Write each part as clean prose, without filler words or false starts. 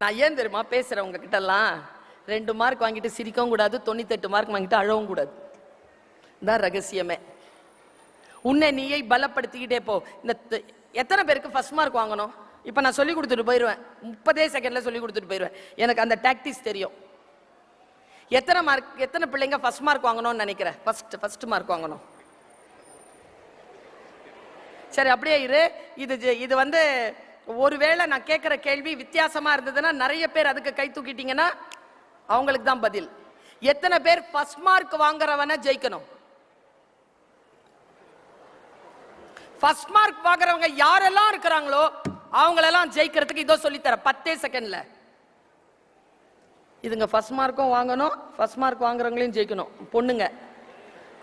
நான் ஏன் தெரியுமா பேசுறேன் உங்ககிட்ட எல்லாம்? 2 மார்க் வாங்கிட்டு சிரிக்கவும் கூடாது, 98 மார்க் வாங்கிட்டு அழவும் கூடாது. தான் ரகசியமே. உன்னை நீயை பலப்படுத்திக்கிட்டே போ. இந்த எத்தனை பேருக்கு ஃபர்ஸ்ட் மார்க் வாங்கணும்? இப்போ நான் சொல்லி கொடுத்துட்டு போயிடுவேன், 30 செகண்ட்ல சொல்லி கொடுத்துட்டு போயிடுவேன். எனக்கு அந்த டாக்டிக்ஸ் தெரியும். எத்தனை பிள்ளைங்க ஃபர்ஸ்ட் மார்க் வாங்கணும்னு நினைக்கிறேன்? ஃபர்ஸ்ட் மார்க் வாங்கணும். சரி, அப்படியே இரு. இது வந்து ஒருவேளை நான் கேட்கிற கேள்வி வித்தியாசமா இருந்ததுன்னா நிறைய பேர் அதுக்கு கை தூக்கிட்டீங்கன்னா அவங்களுக்கு தான் பதில். எத்தனை பேர் ஃபர்ஸ்ட் மார்க் வாங்குறவன ஜெயிக்கணும்? ஃபர்ஸ்ட் மார்க் வாங்குறவங்க யாரெல்லாம் இருக்கிறாங்களோ அவங்களெல்லாம் ஜெயிக்கிறதுக்கு இதோ சொல்லித்தர 10 செகண்ட்ல. இதுங்க ஃபர்ஸ்ட் மார்க்கும் வாங்கணும், ஃபர்ஸ்ட் மார்க் வாங்குறவங்களையும் ஜெயிக்கணும். பொண்ணுங்க,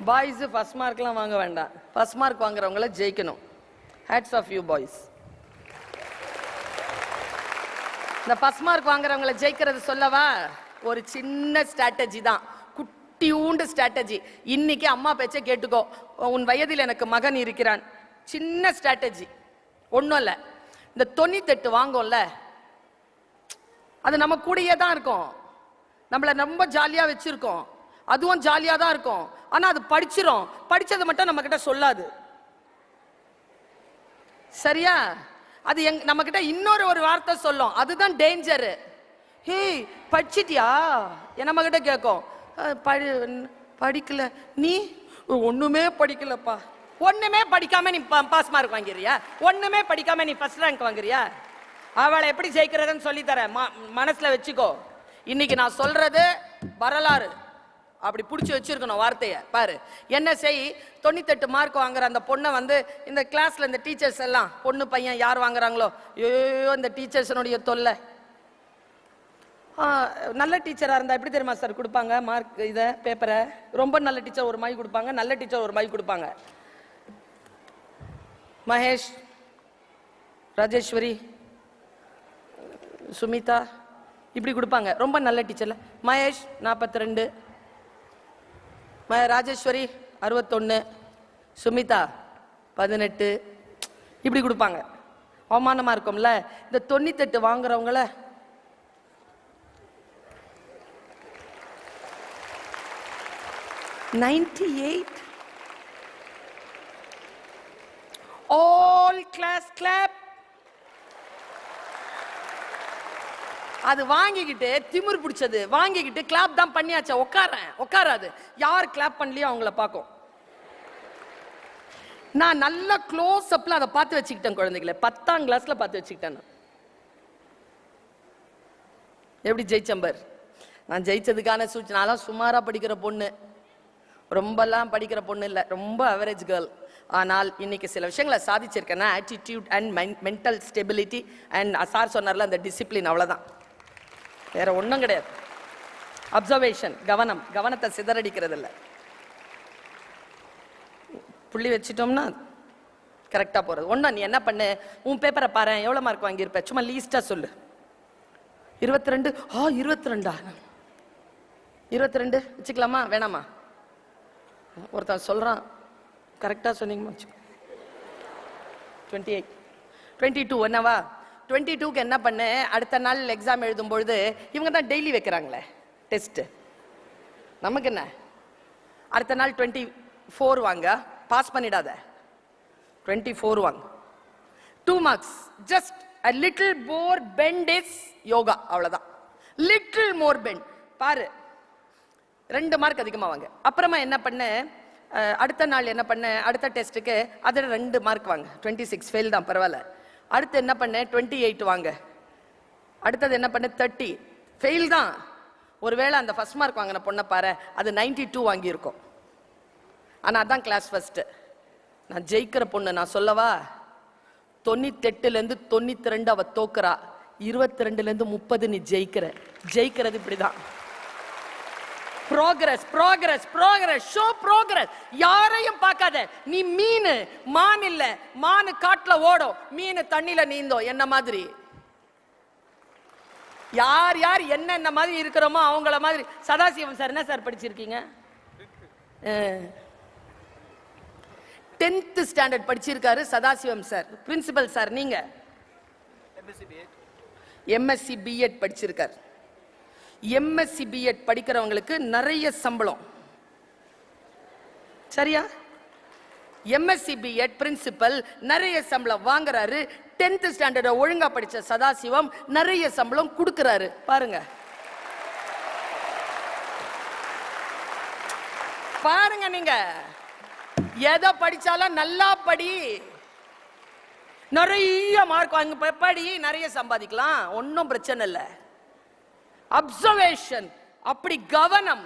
பாய்ஸ் ஃபர்ஸ்ட் மார்க்லாம் வாங்க வேண்டாம், ஃபர்ஸ்ட் மார்க் வாங்குறவங்கள ஜெயிக்கணும். Hats off you boys. இந்த ஃபர்ஸ்ட் மார்க் வாங்குறவங்கள ஜெயிக்கிறது சொல்லவா? ஒரு சின்ன ஸ்ட்ராட்டஜி தான், குட்டியூண்டு ஸ்ட்ராட்டஜி. இன்னைக்கு அம்மா பேச்சை கேட்டுக்கோ. உன் வயதில் எனக்கு மகன் இருக்கிறான். சின்ன ஸ்ட்ராட்டஜி, ஒன்றும் இல்லை. இந்த 98 வாங்கும்ல, அது நம்ம கூடயே தான் இருக்கும், நம்மளை ரொம்ப ஜாலியாக வச்சிருக்கோம், அதுவும் ஜாலியாக தான் இருக்கும். ஆனால் அது படிச்சிடும், படித்தது மட்டும் நம்ம கிட்ட சொல்லாது. சரியா? அது நம்ம கிட்ட இன்னொரு வார்த்தை சொல்லும், அதுதான் டேஞ்சரு. ஹே படிச்சிட்டியா நம்ம கிட்ட கேட்கும். படிக்கல, நீ ஒண்ணுமே படிக்கலப்பா. ஒண்ணுமே படிக்காம நீ பாஸ் மார்க் வாங்கிறியா? ஒண்ணுமே படிக்காம நீ ஃபர்ஸ்ட் ரேங்க் வாங்குறியா? அவளை எப்படி ஜெயிக்கிறதுன்னு சொல்லி தரேன், மனசுல வச்சுக்கோ. இன்னைக்கு நான் சொல்றது வரலாறு, அப்படி பிடிச்சி வச்சிருக்கணும் வார்த்தையை. பாரு, என்ன செய், 98 மார்க் வாங்குற அந்த பொண்ணை வந்து இந்த கிளாஸ்ல இந்த டீச்சர்ஸ் எல்லாம், பொண்ணு பையன் யார் வாங்குறாங்களோ, ஐயோ இந்த டீச்சர்ஸனுடைய தொல்லை. நல்ல டீச்சராக இருந்தால் எப்படி தெரியுமா சார் கொடுப்பாங்க மார்க்? இதை பேப்பரை ரொம்ப நல்ல டீச்சர் ஒரு மாதிரி கொடுப்பாங்க, நல்ல டீச்சர் ஒரு மாதிரி கொடுப்பாங்க. மகேஷ், ராஜேஸ்வரி, சுமிதா இப்படி கொடுப்பாங்க. ரொம்ப நல்ல டீச்சர்ல மகேஷ் 42, ராஜேஸ்வரி 61, சுமிதா 18 இப்படி கொடுப்பாங்க. அவமானமா இருக்கும்ல. இந்த 98 வாங்குறவங்கள all class clap. அது வாங்கிக்கிட்டு திமிர் பிடிச்சது வாங்கிக்கிட்டு கிளாப் தான் பண்ணியாச்சா? உட்காராது. யார் கிளாப் பண்ணலையோ அவங்கள பார்க்கும். நான் நல்ல க்ளோஸ் அப்ல அதை பார்த்து வச்சுக்கிட்டேன் குழந்தைகளை. 10ஆம் கிளாஸ்ல பார்த்து வச்சுக்கிட்டேன். எப்படி ஜெயிச்சம்பர்? நான் ஜெயிச்சதுக்கான சூழ்ச்சினாலாம் சுமாரா படிக்கிற பொண்ணு, ரொம்பலாம் படிக்கிற பொண்ணு இல்லை, ரொம்ப அவரேஜ் கேர்ள். ஆனால் இன்னைக்கு சில விஷயங்களை சாதிச்சிருக்கேன்னா attitude and mental stability and sir சொன்னார்ல அந்த டிசிப்ளின், அவ்வளோதான், வேற ஒன்றும் கிடையாது. அப்சர்வேஷன், கவனத்தை சிதறடிக்கிறது இல்லை. புள்ளி வச்சிட்டோம்னா கரெக்டாக போகிறது. ஒன்றும் நீ என்ன பண்ணு, உன் பேப்பரை பாரு, எவ்வளோ மார்க் வாங்கியிருப்ப, சும்மா லீஸ்டாக சொல்லு. 22. 22 22 வச்சுக்கலாமா வேணாமா? ஒருத்தன் சொல்கிறான், கரெக்டாக சொன்னீங்கம்மா. 28 22 என்னவா? 22க்கு என்ன பண்ணு, அடுத்த நாள் எக்ஸாம் எழுதும் பொழுது இவங்க தான் டெய்லி வைக்கிறாங்களே டெஸ்ட், நமக்கு என்ன, அடுத்த நாள் 24 வாங்க, பாஸ் பண்ணிடாத, 24 வாங்க. 2 marks, just a little more bend is yoga, அவ்வளவுதான். little more bend பாரு, 2 மார்க் அதிகமா வாங்க. அப்புறமா என்ன பண்ணு, அடுத்த நாள் என்ன பண்ண, அடுத்த டெஸ்ட்டுக்கு அதில் 2 மார்க் வாங்க. 26 ஃபெயில் தான், பரவாயில்ல. அடுத்து என்ன பண்ண, 28 வாங்க. அடுத்தது என்ன பண்ண, 30 ஃபெயில் தான். ஒருவேளை அந்த ஃபர்ஸ்ட் மார்க் வாங்கின பொண்ணை பாரு, அது 92 வாங்கியிருக்கும். ஆனால் அதான் கிளாஸ் ஃபர்ஸ்ட். நான் ஜெயிக்கிற பொண்ணு நான் சொல்லவா, 98லேருந்து 92 அவ தோக்குறா, 22லேருந்து 30 நீ ஜெயிக்கிறது இப்படிதான். Progress show progress. யாரையும் பார்க்காத, நீ மீன் மான் இல்ல, மானு காட்டுல ஓடும், மீன் தண்ணில நீந்தோம். என்ன மாதிரி யார் என்ன மாதிரி இருக்கிறோமோ அவங்கள மாதிரி. சதாசிவம் சார் என்ன சார் படிச்சிருக்கீங்க? 10th ஸ்டாண்டர்ட் படிச்சிருக்காரு சதாசிவம் சார், பிரின்சிபல் சார். நீங்க எம்எஸ்சி பிஎட் படிச்சிருக்கார். எம்எஸ்சி பிஎட் படிக்கிறவங்களுக்கு நிறைய சம்பளம். சரியா? எம்எஸ்சி பிஎட் பிரின்சிபல் நிறைய சம்பளம் வாங்குறாரு. 10th ஸ்டாண்டர்ட் ஒழுங்கா படிச்ச சதாசிவம் நிறைய சம்பளம் கொடுக்கிறாரு. பாருங்க பாருங்க, நீங்க எதை படிச்சாலும் நல்லா படி, நிறைய மார்க் வாங்க, படி, நிறைய சம்பாதிக்கலாம், ஒன்னும் பிரச்சனை இல்லை. அப்சர்வேஷன், அப்படி கவனம்,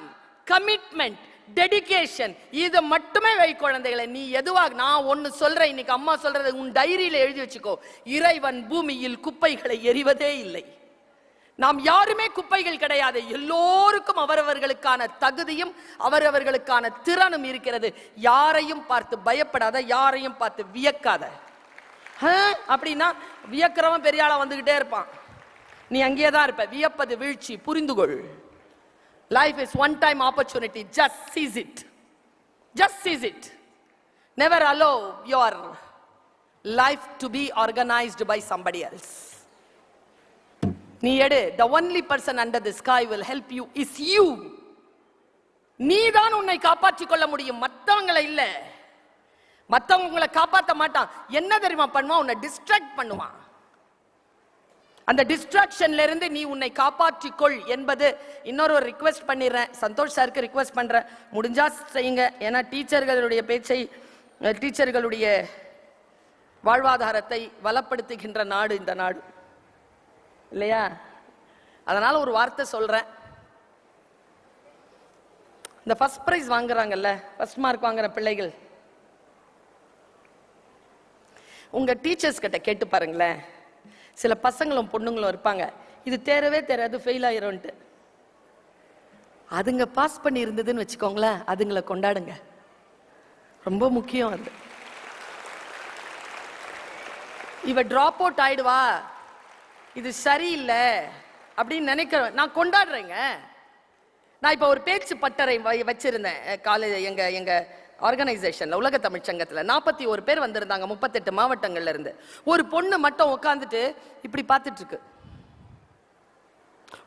கமிட்மெண்ட், டெடிகேஷன், இது மட்டுமே வை குழந்தைகளை. நீ எதுவாக, நான் ஒன்னு சொல்றேன், இன்னைக்கு அம்மா சொல்றது உன் டைரியில எழுதி வச்சுக்கோ. இறைவன் பூமியில் குப்பைகளை எறிவதே இல்லை. நாம் யாருமே குப்பைகள் கிடையாது. எல்லோருக்கும் அவரவர்களுக்கான தகுதியும் அவரவர்களுக்கான திறனும் இருக்கிறது. யாரையும் பார்த்து பயப்படாத, யாரையும் பார்த்து வியக்காத. அப்படின்னா வியக்கிறவன் பெரிய ஆளா வந்துகிட்டே இருப்பான், நீ அங்கேயே தான் இருப்ப. வியப்பது வீழ்ச்சி, புரிந்துகொள். Life is one time opportunity, just seize it. Just seize it. Never allow your life to be organized by somebody else. நீ எடு. The only person under the sky will help you is you. நீ தான் உன்னை காப்பாற்றிக் கொள்ள முடியும், மத்தவங்களை இல்ல. மத்தவங்க உங்களை காப்பாற்ற மாட்டான். என்ன தெரியுமா பண்ணுவான்? உன்னை டிஸ்ட்ராக்ட் பண்ணுவான். அந்த டிஸ்ட்ராக்ஷன்ல இருந்து நீ உன்னை காப்பாற்றிக்கொள் என்பது. இன்னொரு ரிக்வெஸ்ட் பண்ணிடுறேன், சந்தோஷ் சாருக்கு ரிக்வெஸ்ட் பண்றேன், முடிஞ்சா செய்யுங்க. ஏன்னா டீச்சர்களுடைய பேச்சை, டீச்சர்களுடைய வாழ்வாதாரத்தை வளப்படுத்துகின்ற நாடு இந்த நாடு இல்லையா? அதனால ஒரு வார்த்தை சொல்றேன். இந்த ஃபர்ஸ்ட் பிரைஸ் வாங்குறாங்கல்ல, ஃபர்ஸ்ட் மார்க் வாங்குற பிள்ளைகள், உங்க டீச்சர்ஸ் கிட்ட கேட்டு பாருங்களேன். சில பசங்களும் பொண்ணுங்களும் இருப்பாங்க, இது தேரவே தேராது, ஃபெயில் ஆயிரும்ட்டு. அதுங்க பாஸ் பண்ணி இருந்ததுன்னு வச்சுக்கோங்களேன், அதுங்களை கொண்டாடுங்க, ரொம்ப முக்கியம் அது. இவ டிராப் அவுட் ஆயிடுவா, இது சரியில்லை அப்படின்னு நினைக்கிறேன், நான் கொண்டாடுறேங்க. நான் இப்ப ஒரு பேச்சு பட்டறை வச்சிருந்தேன் காலேஜ், எங்க ஆர்கனைசேஷன்ல, உலக தமிழ் சங்கத்துல 41 பேர் வந்திருந்தாங்க, 38 மாவட்டங்கள்ல இருந்து. ஒரு பொண்ணு மட்டும் உட்காந்துட்டு இப்படி பார்த்துட்டு இருக்கு.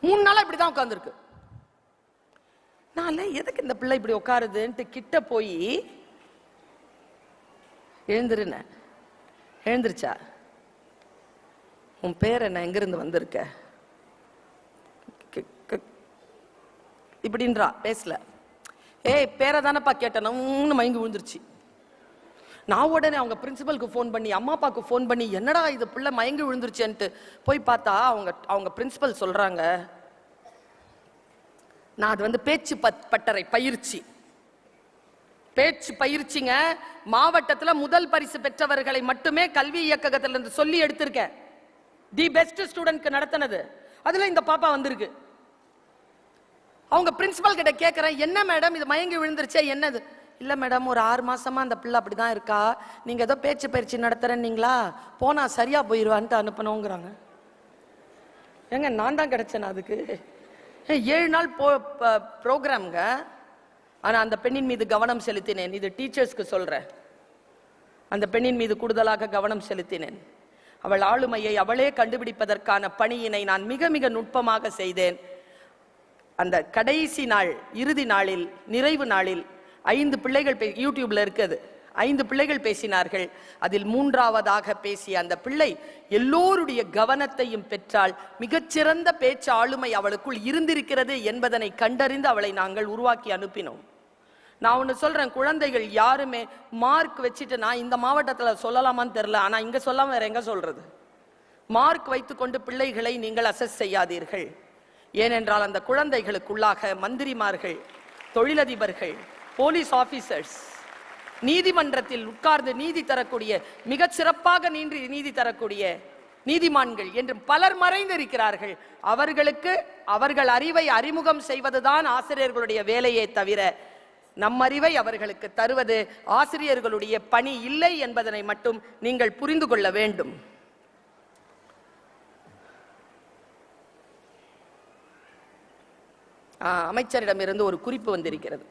3 நாளா இப்படிதான் உட்காந்துருக்கு. நான் எதுக்கு இந்த பிள்ளை இப்படி உட்காருதுன்ட்டு கிட்ட போய் எழுந்துருன. எழுந்துருச்சா? உன் பேர் என்ன, எங்கிருந்து வந்திருக்க இப்படின்றா, பேசல. ஏய் பேரை தானப்பா கேட்டேன்னு மயங்கி விழுந்துருச்சு. நான் உடனே அவங்க பிரின்சிபலுக்கு ஃபோன் பண்ணி, அம்மா அப்பாவுக்கு ஃபோன் பண்ணி, என்னடா இது பிள்ளை மயங்கி விழுந்துருச்சுன்ட்டு போய் பார்த்தா அவங்க பிரின்சிபல் சொல்றாங்க, நான் அது பேச்சு பட்டறை பயிற்சி, பேச்சு பயிற்சிங்க. மாவட்டத்தில் முதல் பரிசு பெற்றவர்களை மட்டுமே கல்வி இயக்ககத்திலிருந்து சொல்லி எடுத்திருக்கேன். தி பெஸ்ட் ஸ்டூடெண்ட்க்கு நடத்தினது. அதுல இந்த பாப்பா வந்திருக்கு. அவங்க பிரின்சிபல் கிட்ட கேட்கிறேன், என்ன மேடம் இது மயங்கி விழுந்துருச்சே, என்னது? இல்ல மேடம், ஒரு 6 மாசமா அந்த பிள்ளை அப்படிதான் இருக்கா, நீங்க ஏதோ பேச்சு பயிற்சி நடத்துறேன்னீங்களா, போனா சரியா போயிருவான்ட்டு அனுப்பணுங்கிறாங்க. ஏங்க நான் தான் கிடைச்சேன் அதுக்கு. 7 நாள் ப்ரோக்ராம்ங்க. ஆனா அந்த பெண்ணின் மீது கவனம் செலுத்தினேன். இது டீச்சர்ஸ்க்கு சொல்றேன். அந்த பெண்ணின் மீது கூடுதலாக கவனம் செலுத்தினேன். அவள் ஆளுமையை அவளே கண்டுபிடிப்பதற்கான பணியினை நான் மிக மிக நுட்பமாக செய்தேன். அந்த கடைசி நாள், இறுதி நாளில், நிறைவு நாளில் 5 பிள்ளைகள் யூடியூப்ல இருக்குது, 5 பிள்ளைகள் பேசினார்கள். அதில் 3ஆவதாக பேசிய அந்த பிள்ளை எல்லோருடைய கவனத்தையும் பெற்றால். மிகச்சிறந்த பேச்சு ஆளுமை அவளுக்குள் இருந்திருக்கிறது என்பதனை கண்டறிந்து அவளை நாங்கள் உருவாக்கி அனுப்பினோம். நான் ஒன்று சொல்றேன், குழந்தைகள் யாருமே மார்க் வச்சுட்டு, நான் இந்த மாவட்டத்தில் சொல்லலாமான்னு தெரியல, ஆனா இங்க சொல்லாம வேற எங்க சொல்றது? மார்க் வைத்துக்கொண்டு பிள்ளைகளை நீங்கள் அசஸ் செய்யாதீர்கள். ஏனென்றால் அந்த குழந்தைகளுக்குள்ளாக மந்திரிமார்கள், தொழிலதிபர்கள், போலீஸ் ஆபீசர்ஸ், நீதிமன்றத்தில் உட்கார்ந்து நீதி தரக்கூடிய, மிகச் சிறப்பாக நீதி தரக்கூடிய நீதிமான்கள் என்று பலர் மறைந்திருக்கிறார்கள். அவர்களுக்கு அவர்கள் அறிவை அறிமுகம் செய்வதுதான் ஆசிரியர்களுடைய வேலையே தவிர, நம் அறிவை அவர்களுக்கு தருவது ஆசிரியர்களுடைய பணி இல்லை என்பதனை மட்டும் நீங்கள் புரிந்து கொள்ள வேண்டும். அமைச்சரிடமிருந்து ஒரு குறிப்பு வந்திருக்கிறது.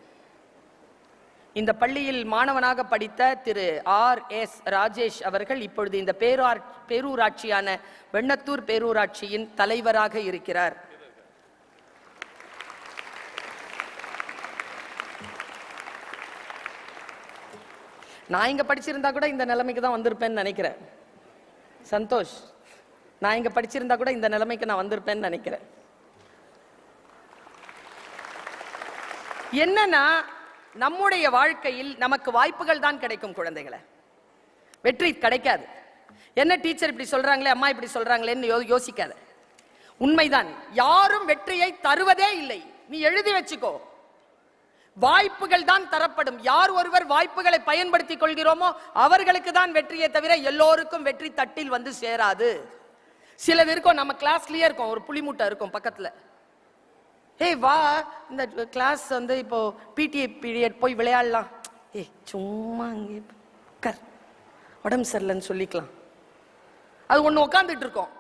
இந்த பள்ளியில் மாணவனாக படித்த திரு R.S. ராஜேஷ் அவர்கள் இப்பொழுது இந்த பேரூராட்சியான வெண்ணத்தூர் பேரூராட்சியின் தலைவராக இருக்கிறார். நான் இங்க படிச்சிருந்தா கூட இந்த நிலைமைக்கு தான் வந்திருப்பேன்னு நினைக்கிறேன். சந்தோஷ், நான் இங்க படிச்சிருந்தா கூட இந்த நிலைமைக்கு நான் வந்திருப்பேன்னு நினைக்கிறேன். என்னன்னா, நம்முடைய வாழ்க்கையில் நமக்கு வாய்ப்புகள் தான் கிடைக்கும் குழந்தைகளை, வெற்றி கிடைக்காது. என்ன டீச்சர் இப்படி சொல்றாங்களே, அம்மா இப்படி சொல்றாங்களேன்னு யோசிக்காத. உண்மைதான், யாரும் வெற்றியை தருவதே இல்லை. நீ எழுதி வச்சுக்கோ, வாய்ப்புகள் தான் தரப்படும். யார் ஒருவர் வாய்ப்புகளை பயன்படுத்திக் கொள்கிறோமோ அவர்களுக்கு தான் வெற்றியை தவிர எல்லோருக்கும் வெற்றி தட்டில் வந்து சேராது. சிலது இருக்கும், நம்ம கிளாஸ்லயே இருக்கும், ஒரு புளிமூட்டை இருக்கும் பக்கத்துல. ஏய் வா, இந்த கிளாஸ் வந்து இப்போ பிடிஏ பீரியட் போய் விளையாடலாம். ஏய் சும்மா அங்கே உட்கார், உடம்பு சரியில்லைன்னு சொல்லிக்கலாம். அது ஒண்ணு உட்கார்ந்துட்டு இருக்கோம்,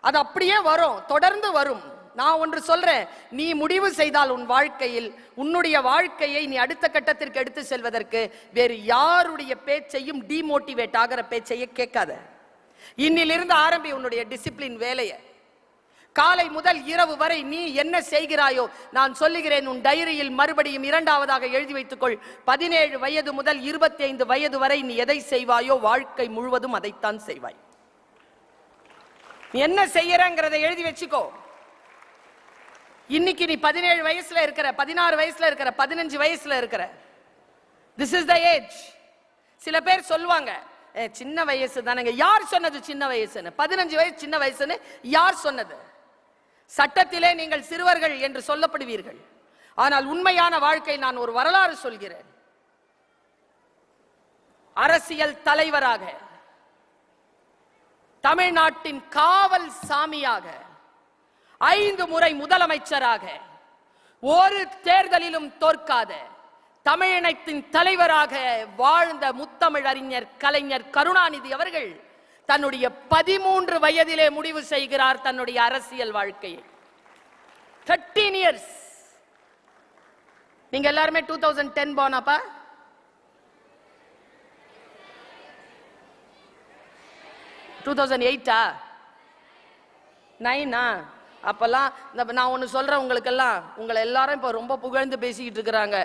அது அப்படியே வரும், தொடர்ந்து வரும். நான் ஒன்று சொல்றேன், நீ முடிவு செய்தால் உன் வாழ்க்கையில் உன்னுடைய வாழ்க்கையை நீ அடுத்த கட்டத்திற்கு எடுத்து செல்வதற்கு வேறு யாருடைய பேச்சையும், டிமோட்டிவேட் ஆகிற பேச்சையே கேட்காத. இன்னிலிருந்து ஆரம்பி உன்னுடைய டிசிப்ளின் வேலையை. காலை முதல் இரவு வரை நீ என்ன செய்கிறாயோ, நான் சொல்லுகிறேன், உன் டைரியில் மறுபடியும் இரண்டாவதாக எழுதி வைத்துக்கொள். 17 வயது முதல் 25 வயது வரை நீ எதை செய்வாயோ வாழ்க்கை முழுவதும் அதைத்தான் செய்வாய். நீ என்ன செய்யறங்கிறதை எழுதி வச்சுக்கோ. இன்னைக்கு நீ 17 வயசுல இருக்கிற, 16 வயசுல இருக்கிற, 15 வயசுல இருக்கிற, this is the age. சில பேர் சொல்லுவாங்க, சின்ன வயசு தானங்க. யார் சொன்னது சின்ன வயசுன்னு? 15 வயசு சின்ன வயசுன்னு யார் சொன்னது? சட்டத்திலே நீங்கள் சிறுவர்கள் என்று சொல்லப்படுவீர்கள். ஆனால் உண்மையான வாழ்க்கை, நான் ஒரு வரலாறு சொல்கிறேன். அரசியல் தலைவராக, தமிழ்நாட்டின் காவல் சாமியாக, 5 முறை முதலமைச்சராக, ஒரு தேர்தலிலும் தோற்காத தமிழினத்தின் தலைவராக வாழ்ந்த முத்தமிழறிஞர் கலைஞர் கருணாநிதி அவர்கள் தன்னுடைய 13 வயதிலே முடிவு செய்கிறார் தன்னுடைய அரசியல் வாழ்க்கையை. 13 years. நீங்க எல்லாருமே 2010 போனாப்பா? நைனா? அப்பெல்லாம் நான் ஒன்னு சொல்றேன் உங்களுக்கெல்லாம், உங்களை எல்லாரும் இப்ப ரொம்ப புகழ்ந்து பேசிக்கிட்டு இருக்கிறாங்க.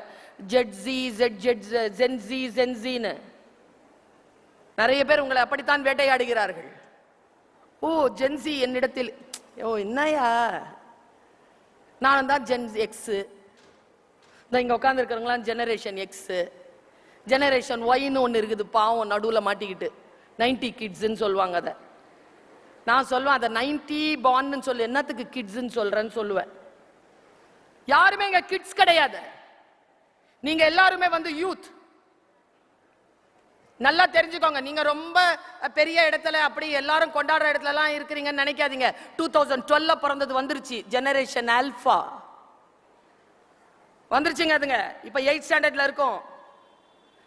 ஜென்சின்னு நிறைய பேர் உங்களை அப்படித்தான் வேட்டையாடுகிறார்கள். ஓ ஜென்சி என்னிடத்தில், ஓ என்னையா, நான் தான் ஜென் எக்ஸ், இங்க உட்கார்ந்து இருக்கிறவங்களாம் ஜெனரேஷன் எக்ஸ். ஜெனரேஷன் ஒய்னு ஒன்னு இருக்குது, பாவம் நடுவுல மாட்டிக்கிட்டு 90 கிட்ஸ்ன்னு சொல்லுவாங்க. அதை நான் சொல்லுவேன், அதை 90 பார்ன்னு சொல்லு, என்னத்துக்கு கிட்ஸ்ன்னு சொல்றேன்னு சொல்லுவேன். யாருமே இங்க கிட்ஸ் கிடையாது, நீங்க எல்லாருமே வந்து யூத். நல்லா தெரிஞ்சுக்கோங்க, நீங்க ரொம்ப பெரிய இடத்துல அப்படி எல்லாரும் கொண்டாடுற இடத்துல எல்லாம் இருக்கிறீங்கன்னு நினைக்காதீங்க. 2012 பிறந்தது வந்துருச்சு, ஜெனரேஷன் ஆல்பா வந்துருச்சுங்க. அதுங்க இப்ப 8th ஸ்டாண்டர்ட்ல இருக்கும்.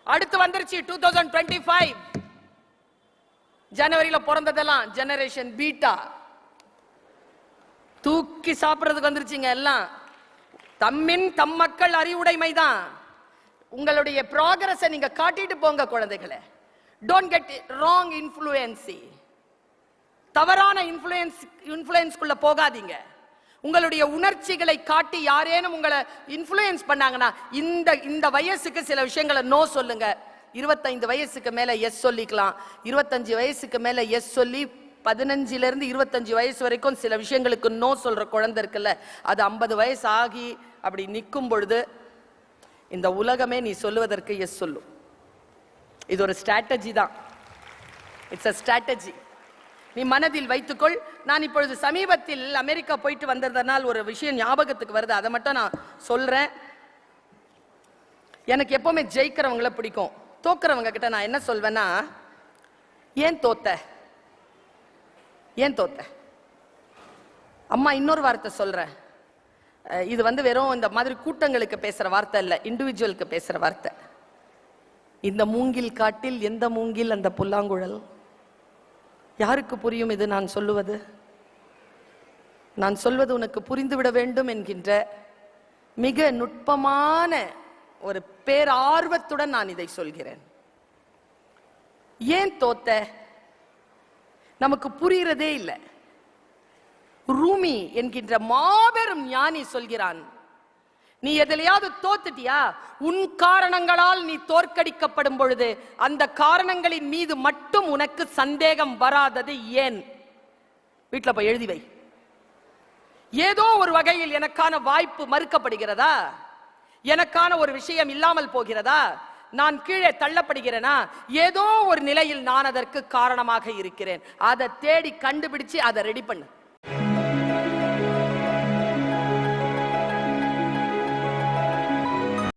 அடுத்து வந்துருச்சு 2025, ஜனவரியில பிறந்ததெல்லாம் ஜெனரேஷன் பீட்டா. தூக்கி சாப்பிடுறதுக்கு வந்துருச்சுங்க எல்லாம். தம் மக்கள் அறிவுடைமை தான். உங்களுடைய ப்ராக்ரஸ் நீங்க காட்டிட்டு போங்க குழந்தைகளை. Don't get wrong influence. தவறான இன்ஃப்ளூயன்ஸ்க்குள்ள போகாதீங்க. உங்களுடைய உணர்ச்சிகளை காட்டி யாரேனும் உங்களை இன்ஃப்ளூயன்ஸ் பண்ணாங்கன்னா இந்த வயசுக்கு சில விஷயங்களை நோ சொல்லுங்க. 25 வயசுக்கு மேல எஸ் சொல்லிக்கலாம். 25 வயசுக்கு மேல எஸ் சொல்லி 15ல இருந்து 25 வயசு வரைக்கும் சில விஷயங்களுக்கு நோ சொல்ற குழந்தை இருக்குல்ல, அது 50 வயசு ஆகி அப்படி நிற்கும் பொழுது இந்த உலகமே நீ சொல்லுவதற்கு எஸ் சொல்லும். இது ஒரு ஸ்ட்ராட்டஜி தான். It's a strategy. நீ மனதில் வைத்துக்கொள். நான் இப்பொழுது சமீபத்தில் அமெரிக்கா போயிட்டு வந்ததனால் ஒரு விஷயம் ஞாபகத்துக்கு வருது, அதை மட்டும் நான் சொல்றேன். எனக்கு எப்பவுமே ஜெயிக்கிறவங்களை பிடிக்கும். தோக்குறவங்க கிட்ட நான் என்ன சொல்வேன்னா, ஏன் தோத்த, ஏன் தோத்த. அம்மா இன்னொரு வார்த்தை சொல்றேன், இது வந்து வெறும் இந்த மாதிரி கூட்டங்களுக்கு பேசுற வார்த்தை இல்ல, இண்டிவிஜுவலுக்கு பேசுற வார்த்தை. இந்த மூங்கில் காட்டில் எந்த மூங்கில் அந்த புல்லாங்குழல். யாருக்கு புரியும் இது நான் சொல்லுவது? நான் சொல்வது உனக்கு புரிந்துவிட வேண்டும் என்கின்ற மிக நுட்பமான ஒரு பேரார்வத்துடன் நான் இதை சொல்கிறேன். ஏன் தோத்த? நமக்கு புரிகிறதே இல்லை. ரூமி என்கின்ற மாபெரும் ஞானி சொல்கிறான், நீ எதிலையாவது தோத்துட்டியா, உன் காரணங்களால் நீ தோற்கடிக்கப்படும் பொழுது அந்த காரணங்களின் மீது மட்டும் உனக்கு சந்தேகம் வராதது ஏன்? வீட்டில் போய் எழுதி வை. ஏதோ ஒரு வகையில் எனக்கான வாய்ப்பு மறுக்கப்படுகிறதா, எனக்கான ஒரு விஷயம் இல்லாமல் போகிறதா, நான் கீழே தள்ளப்படுகிறேனா, ஏதோ ஒரு நிலையில் நான் அதற்கு காரணமாக இருக்கிறேன். அதை தேடி கண்டுபிடிச்சு அதை ரெடி பண்ணு.